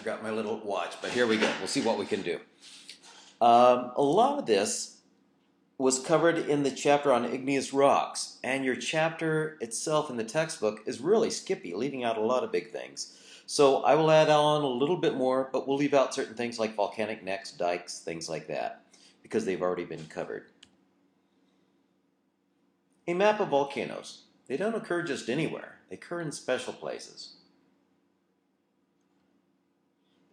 forgot my little watch, but here we go. We'll see what we can do. A lot of this was covered in the chapter on igneous rocks, and your chapter itself in the textbook is really skippy, leaving out a lot of big things. So I will add on a little bit more, but we'll leave out certain things like volcanic necks, dikes, things like that, because they've already been covered. A map of volcanoes. They don't occur just anywhere. They occur in special places.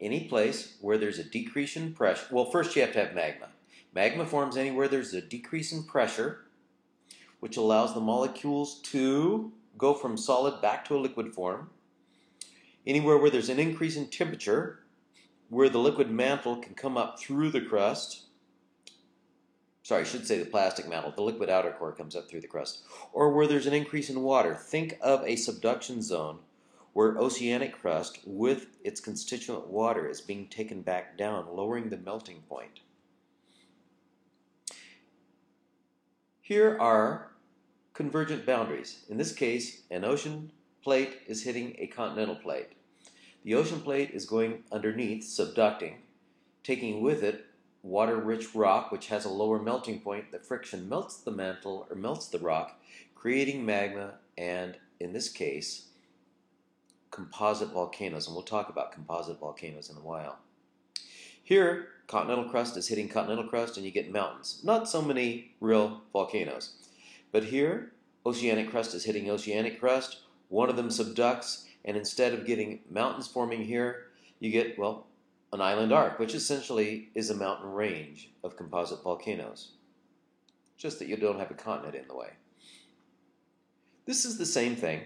Any place where there's a decrease in pressure. Well, first you have to have magma. Magma forms anywhere there's a decrease in pressure, which allows the molecules to go from solid back to a liquid form. Anywhere where there's an increase in temperature, where the liquid mantle can come up through the crust. Sorry, I should say the plastic mantle. The liquid outer core comes up through the crust. Or where there's an increase in water. Think of a subduction zone where oceanic crust with its constituent water is being taken back down, lowering the melting point. Here are convergent boundaries. In this case, an ocean plate is hitting a continental plate. The ocean plate is going underneath, subducting, taking with it water-rich rock, which has a lower melting point. The friction melts the mantle, or melts the rock, creating magma, and in this case, composite volcanoes, and we'll talk about composite volcanoes in a while. Here, continental crust is hitting continental crust and you get mountains. Not so many real volcanoes. But here, oceanic crust is hitting oceanic crust. One of them subducts, and instead of getting mountains forming here, you get, well, an island arc, which essentially is a mountain range of composite volcanoes. Just that you don't have a continent in the way. This is the same thing.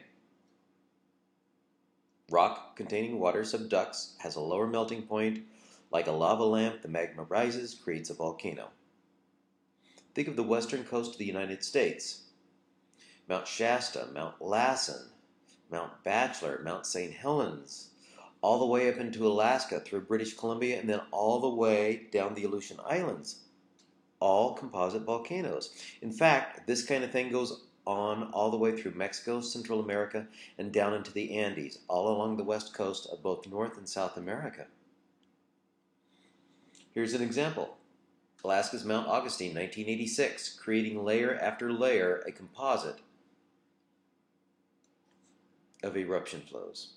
Rock containing water subducts, has a lower melting point. Like a lava lamp, the magma rises, creates a volcano. Think of the western coast of the United States. Mount Shasta, Mount Lassen, Mount Bachelor, Mount St. Helens, all the way up into Alaska through British Columbia, and then all the way down the Aleutian Islands. All composite volcanoes. In fact, this kind of thing goes on all the way through Mexico, Central America, and down into the Andes, all along the west coast of both North and South America. Here's an example. Alaska's Mount Augustine, 1986, creating layer after layer, a composite of eruption flows.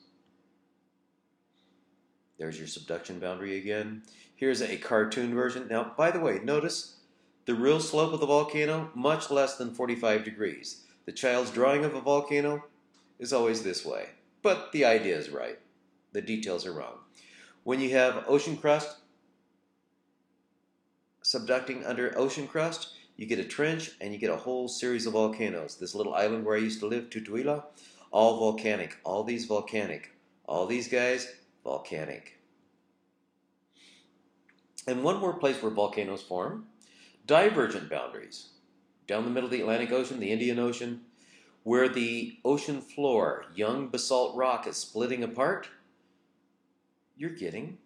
There's your subduction boundary again. Here's a cartoon version. Now, by the way, notice the real slope of the volcano, much less than 45 degrees. The child's drawing of a volcano is always this way. But the idea is right. The details are wrong. When you have ocean crust subducting under ocean crust, you get a trench and you get a whole series of volcanoes. This little island where I used to live, Tutuila, all volcanic. All these volcanic. All these guys, volcanic. And one more place where volcanoes form, divergent boundaries. Down the middle of the Atlantic Ocean, the Indian Ocean, where the ocean floor, young basalt rock, is splitting apart, you're getting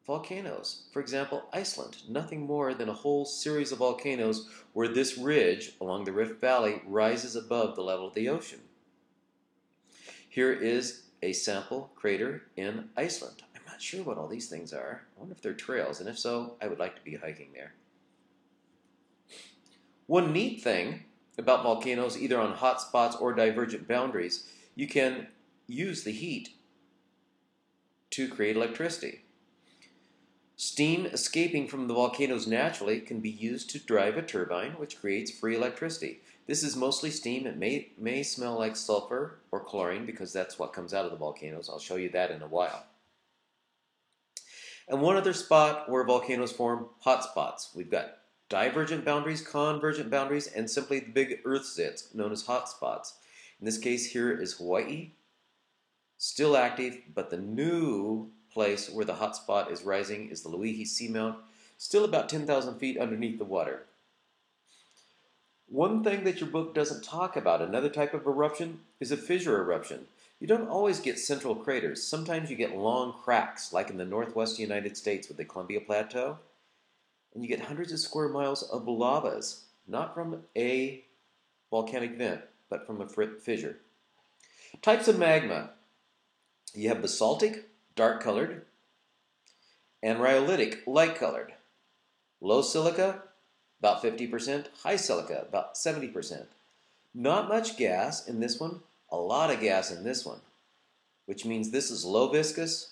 volcanoes. For example, Iceland, nothing more than a whole series of volcanoes where this ridge along the Rift Valley rises above the level of the ocean. Here is a sample crater in Iceland. I'm not sure what all these things are. I wonder if they're trails, and if so, I would like to be hiking there. One neat thing about volcanoes, either on hot spots or divergent boundaries, you can use the heat to create electricity. Steam escaping from the volcanoes naturally can be used to drive a turbine, which creates free electricity. This is mostly steam. It may smell like sulfur or chlorine because that's what comes out of the volcanoes. I'll show you that in a while. And one other spot where volcanoes form, hot spots. We've got divergent boundaries, convergent boundaries, and simply the big earth zits known as hot spots. In this case, here is Hawaii, still active, but the new place where the hot spot is rising is the Loihi Seamount, still about 10,000 feet underneath the water. One thing that your book doesn't talk about, another type of eruption, is a fissure eruption. You don't always get central craters. Sometimes you get long cracks, like in the northwest United States with the Columbia Plateau. And you get hundreds of square miles of lavas, not from a volcanic vent, but from a fissure. Types of magma. You have basaltic, dark colored, and rhyolitic, light-colored. Low silica, about 50%. High silica, about 70%. Not much gas in this one. A lot of gas in this one, which means this is low viscous.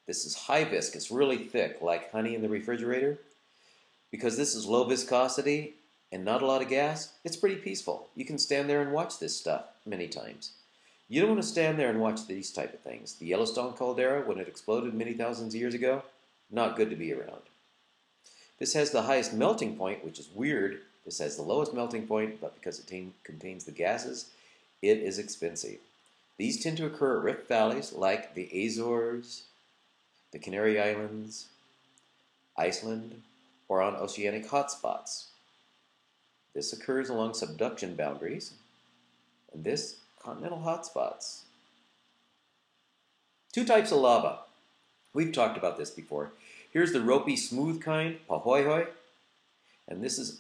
This is high viscous, really thick, like honey in the refrigerator. Because this is low viscosity and not a lot of gas, it's pretty peaceful. You can stand there and watch this stuff many times. You don't want to stand there and watch these type of things. The Yellowstone caldera, when it exploded many thousands of years ago, not good to be around. This has the highest melting point, which is weird. This has the lowest melting point, but because it contains the gases, it is expensive. These tend to occur at rift valleys like the Azores, the Canary Islands, Iceland, or on oceanic hotspots. This occurs along subduction boundaries, and this, continental hotspots. Two types of lava. We've talked about this before. Here's the ropey, smooth kind, pvONLINE, and this is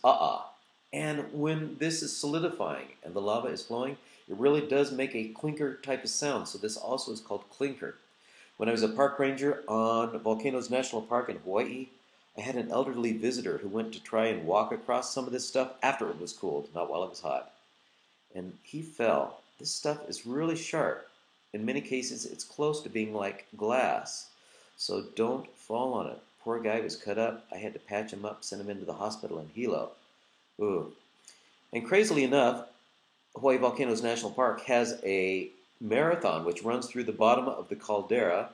And when this is solidifying and the lava is flowing, it really does make a clinker type of sound, so this also is called clinker. When I was a park ranger on Volcanoes National Park in Hawaii, I had an elderly visitor who went to try and walk across some of this stuff after it was cooled, not while it was hot. And he fell. This stuff is really sharp. In many cases, it's close to being like glass. So don't fall on it. Poor guy was cut up. I had to patch him up, send him into the hospital in Hilo. Ooh. And crazily enough, Hawaii Volcanoes National Park has a marathon which runs through the bottom of the caldera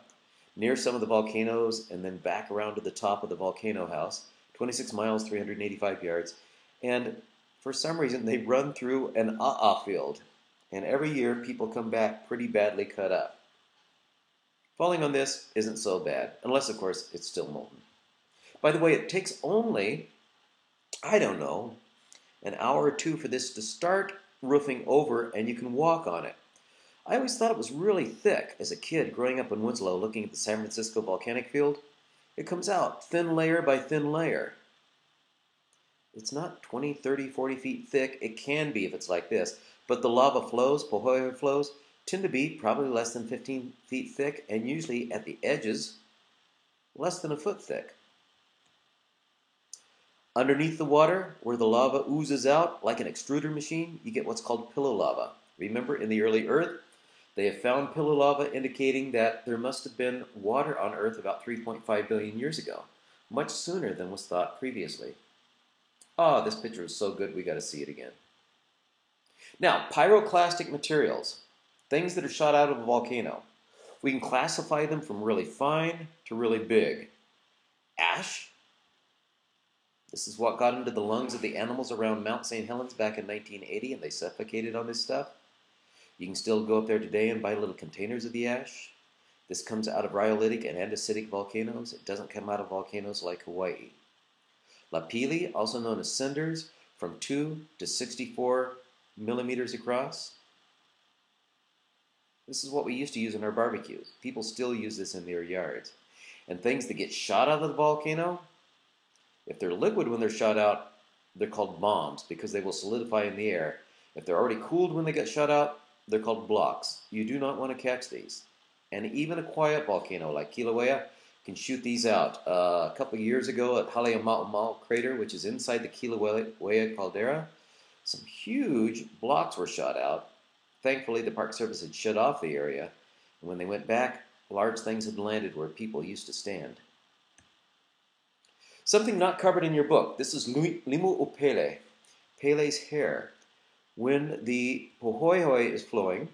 near some of the volcanoes and then back around to the top of the volcano house. 26 miles, 385 yards. And for some reason, they run through an field. And every year, people come back pretty badly cut up. Falling on this isn't so bad, unless, of course, it's still molten. By the way, it takes only, I don't know, an hour or two for this to start roofing over, and you can walk on it. I always thought it was really thick as a kid growing up in Winslow looking at the San Francisco volcanic field. It comes out thin layer by thin layer. It's not 20, 30, 40 feet thick. It can be if it's like this. But the lava flows, pvONLINE flows, tend to be probably less than 15 feet thick and usually at the edges less than a foot thick. Underneath the water, where the lava oozes out like an extruder machine, you get what's called pillow lava. Remember, in the early Earth, they have found pillow lava indicating that there must have been water on Earth about 3.5 billion years ago, much sooner than was thought previously. Oh, this picture is so good we got to see it again. Now, pyroclastic materials, things that are shot out of a volcano. We can classify them from really fine to really big. Ash. This is what got into the lungs of the animals around Mount St. Helens back in 1980, and they suffocated on this stuff. You can still go up there today and buy little containers of the ash. This comes out of rhyolitic and andesitic volcanoes. It doesn't come out of volcanoes like Hawaii. Lapilli, also known as cinders, from 2 to 64 millimeters across. This is what we used to use in our barbecues. People still use this in their yards. And things that get shot out of the volcano, if they're liquid when they're shot out, they're called bombs because they will solidify in the air. If they're already cooled when they get shot out, they're called blocks. You do not want to catch these. And even a quiet volcano like Kilauea can shoot these out. A couple of years ago at Halemaumau crater, which is inside the Kilauea caldera, some huge blocks were shot out. Thankfully, the Park Service had shut off the area, and when they went back, large things had landed where people used to stand. Something not covered in your book. This is limu o Pele, Pele's hair. When the pvONLINE is flowing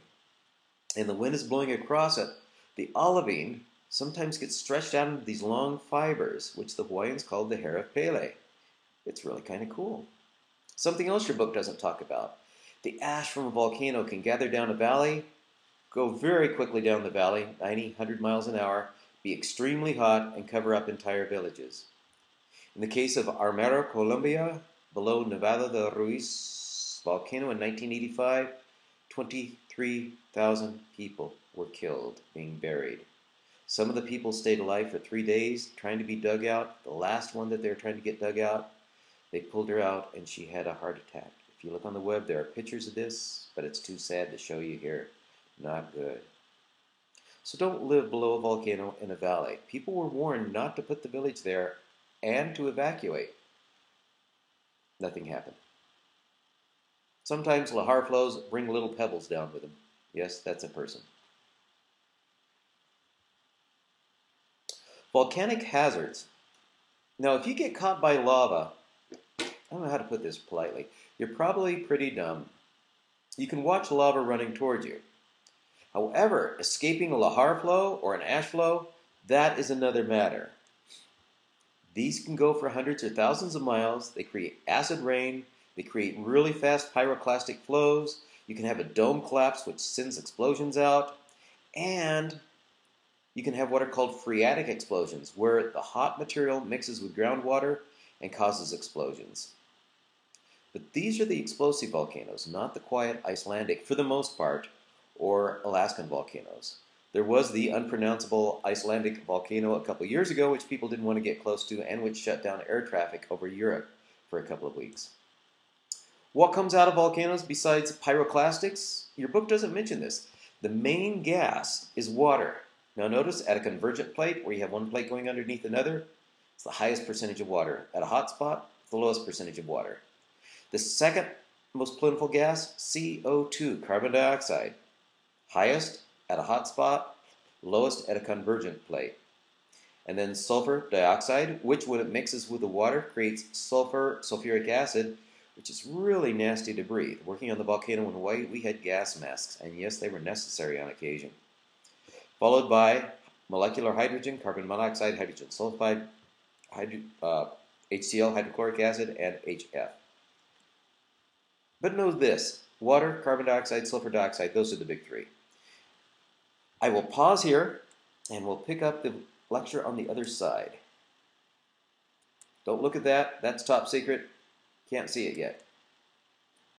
and the wind is blowing across it, the olivine sometimes gets stretched out into these long fibers, which the Hawaiians called the hair of Pele. It's really kind of cool. Something else your book doesn't talk about. The ash from a volcano can gather down a valley, go very quickly down the valley, 90, 100 miles an hour, be extremely hot, and cover up entire villages. In the case of Armero, Colombia, below Nevada de Ruiz volcano in 1985, 23,000 people were killed, being buried. Some of the people stayed alive for 3 days, trying to be dug out. The last one that they were trying to get dug out, they pulled her out, and she had a heart attack. If you look on the web, there are pictures of this, but it's too sad to show you here. Not good. So don't live below a volcano in a valley. People were warned not to put the village there and to evacuate. Nothing happened. Sometimes lahar flows bring little pebbles down with them. Yes, that's a person. Volcanic hazards. Now, if you get caught by lava, I don't know how to put this politely, you're probably pretty dumb. You can watch lava running towards you. However, escaping a lahar flow or an ash flow, that is another matter. These can go for hundreds or thousands of miles. They create acid rain. They create really fast pyroclastic flows. You can have a dome collapse, which sends explosions out. And you can have what are called phreatic explosions, where the hot material mixes with groundwater and causes explosions. But these are the explosive volcanoes, not the quiet Icelandic, for the most part, or Alaskan volcanoes. There was the unpronounceable Icelandic volcano a couple years ago, which people didn't want to get close to and which shut down air traffic over Europe for a couple of weeks. What comes out of volcanoes besides pyroclastics? Your book doesn't mention this. The main gas is water. Now notice at a convergent plate, where you have one plate going underneath another, it's the highest percentage of water. At a hot spot, the lowest percentage of water. The second most plentiful gas, CO2, carbon dioxide. Highest at a hot spot, lowest at a convergent plate. And then sulfur dioxide, which when it mixes with the water creates sulfuric acid, which is really nasty to breathe. Working on the volcano in Hawaii, we had gas masks, and yes, they were necessary on occasion. Followed by molecular hydrogen, carbon monoxide, hydrogen sulfide, HCl, hydrochloric acid, and HF. But know this, water, carbon dioxide, sulfur dioxide, those are the big three. I will pause here, and we'll pick up the lecture on the other side. Don't look at that. That's top secret. Can't see it yet.